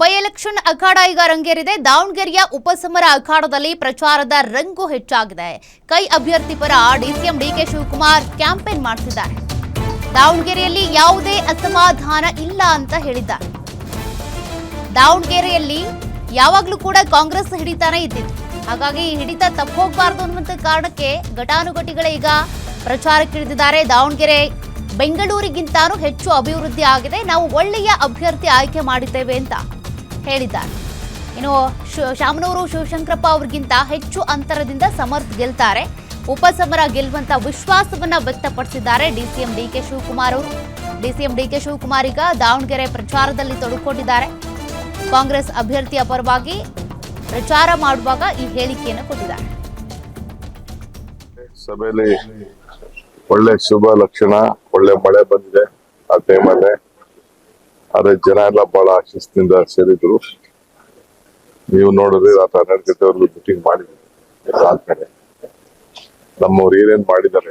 By election ಅಖಾಡ ಈಗ ರಂಗೇರಿದೆ. ದಾವಣಗೆರೆಯ ಉಪಸಮರ ಅಖಾಡದಲ್ಲಿ ಪ್ರಚಾರದ ರಂಗು ಹೆಚ್ಚಾಗಿದೆ. ಕೈ ಅಭ್ಯರ್ಥಿ ಪರ ಡಿಸಿಎಂ ಡಿಕೆ ಶಿವಕುಮಾರ್ ಕ್ಯಾಂಪೇನ್ ಮಾಡ್ತಿದ್ದಾರೆ. ದಾವಣಗೆರೆಯಲ್ಲಿ ಯಾವುದೇ ಅಸಮಾಧಾನ ಇಲ್ಲ ಅಂತ ಹೇಳಿದ್ದಾರೆ. ದಾವಣಗೆರೆಯಲ್ಲಿ ಯಾವಾಗಲೂ ಕೂಡ ಕಾಂಗ್ರೆಸ್ ಹಿಡಿತಾನೆ ಇದ್ದಿತ್ತು. ಹಾಗಾಗಿ ಹಿಡಿತ ತಪ್ಪು ಹೋಗಬಾರದು ಅನ್ನುವಂತ ಕಾರಣಕ್ಕೆ ಘಟಾನುಘಟಿಗಳೇ ಈಗ ಪ್ರಚಾರಕ್ಕೆ ಇಳಿದಿದ್ದಾರೆ. ದಾವಣಗೆರೆ ಬೆಂಗಳೂರಿಗಿಂತಾನೂ ಹೆಚ್ಚು ಅಭಿವೃದ್ಧಿ ಆಗಿದೆ, ನಾವು ಒಳ್ಳೆಯ ಅಭ್ಯರ್ಥಿ ಆಯ್ಕೆ ಮಾಡಿದ್ದೇವೆ ಅಂತ ಹೇಳಿದ್ದಾರೆ. ಇನ್ನು ಶಾಮನೂರು ಶಿವಶಂಕರಪ್ಪ ಅವರಿಗಿಂತ ಹೆಚ್ಚು ಅಂತರದಿಂದ ಸಮರ್ಥ್ ಗೆಲ್ತಾರೆ, ಉಪಸಮರ ಗೆಲ್ಲುವಂತ ವಿಶ್ವಾಸವನ್ನ ವ್ಯಕ್ತಪಡಿಸಿದ್ದಾರೆ ಡಿಸಿಎಂ ಡಿಕೆ ಶಿವಕುಮಾರ್ ಅವರು. ಡಿಸಿಎಂ ಡಿಕೆ ಶಿವಕುಮಾರ್ ಈಗ ದಾವಣಗೆರೆ ಪ್ರಚಾರದಲ್ಲಿ ತೊಡಗಿಕೊಂಡಿದ್ದಾರೆ. ಕಾಂಗ್ರೆಸ್ ಅಭ್ಯರ್ಥಿಯ ಪರವಾಗಿ ಪ್ರಚಾರ ಮಾಡುವಾಗ ಈ ಹೇಳಿಕೆಯನ್ನು ಕೊಟ್ಟಿದ್ದಾರೆ. ಸಭೆಯಲ್ಲಿ ಒಳ್ಳೆ ಶುಭ ಲಕ್ಷಣ, ಒಳ್ಳೆ ಮಳೆ ಬಂದಿದೆ ಆ ಟೈಮಲ್ಲೇ. ಆದ್ರೆ ಜನ ಎಲ್ಲ ಬಹಳ ಶಿಸ್ತಿನಿಂದ ಸೇರಿದ್ರು. ನೀವು ನೋಡಿದ್ರೆ ರಾತ್ರಿ 12 ಗಂಟೆವರೆಗೂ ಮೀಟಿಂಗ್ ಮಾಡಿದ್ರು ಆದ್ಮೇಲೆ ನಮ್ಮವ್ರು ಏನೇನ್ ಮಾಡಿದ್ದಾರೆ.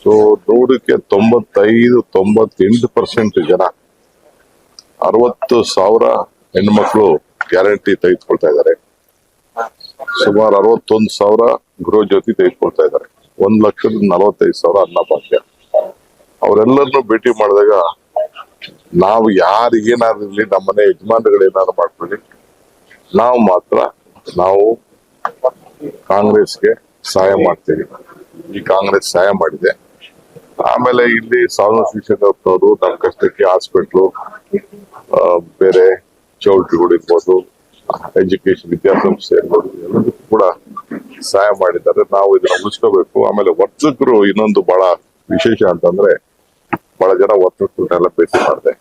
ಸೊ 100ಕ್ಕೆ 95-98% ಜನ 60,000 ಹೆಣ್ಮಕ್ಳು ಗ್ಯಾರಂಟಿ ತೆಗೆದುಕೊಳ್ತಾ ಇದ್ದಾರೆ. ಸುಮಾರು 61,000 ಗೃಹ ಜ್ಯೋತಿ ತೆಗೆದುಕೊಳ್ತಾ ಇದ್ದಾರೆ. 1,45,000 ಅನ್ನಭಾಗ್ಯ. ಅವರೆಲ್ಲರನ್ನು ಭೇಟಿ ಮಾಡಿದಾಗ ನಾವು ಯಾರಿಗೇನಾದ್ರೂ ನಮ್ಮನೆ ಯಜಮಾನರುಗಳು ಏನಾದ್ರು ಮಾಡ್ಕೊಳ್ಳಿ, ನಾವು ಕಾಂಗ್ರೆಸ್ಗೆ ಸಹಾಯ ಮಾಡ್ತೀವಿ. ಈ ಕಾಂಗ್ರೆಸ್ ಸಹಾಯ ಮಾಡಿದೆ. ಆಮೇಲೆ ಇಲ್ಲಿ ಸಾವನವರು ನಮ್ಮ ಕಷ್ಟಕ್ಕೆ ಹಾಸ್ಪಿಟ್ಲು, ಬೇರೆ ಚೌಲ್ಟ್ರಿಗಳು ಇರ್ಬೋದು, ಎಜುಕೇಶನ್ ವಿದ್ಯಾಸಂಸ್ಥೆ ಇರ್ಬೋದು, ಎಲ್ಲದಕ್ಕೂ ಕೂಡ ಸಹಾಯ ಮಾಡಿದ್ದಾರೆ. ನಾವು ಇದನ್ನ ಉಳಿಸ್ಕೋಬೇಕು. ಆಮೇಲೆ ವರ್ತಕರು ಇನ್ನೊಂದು ಬಹಳ ವಿಶೇಷ ಅಂತಂದ್ರೆ ಬಹಳ ಜನ ವರ್ತಕರನ್ನೆಲ್ಲ ಭೇಟಿ ಮಾಡಿದೆ.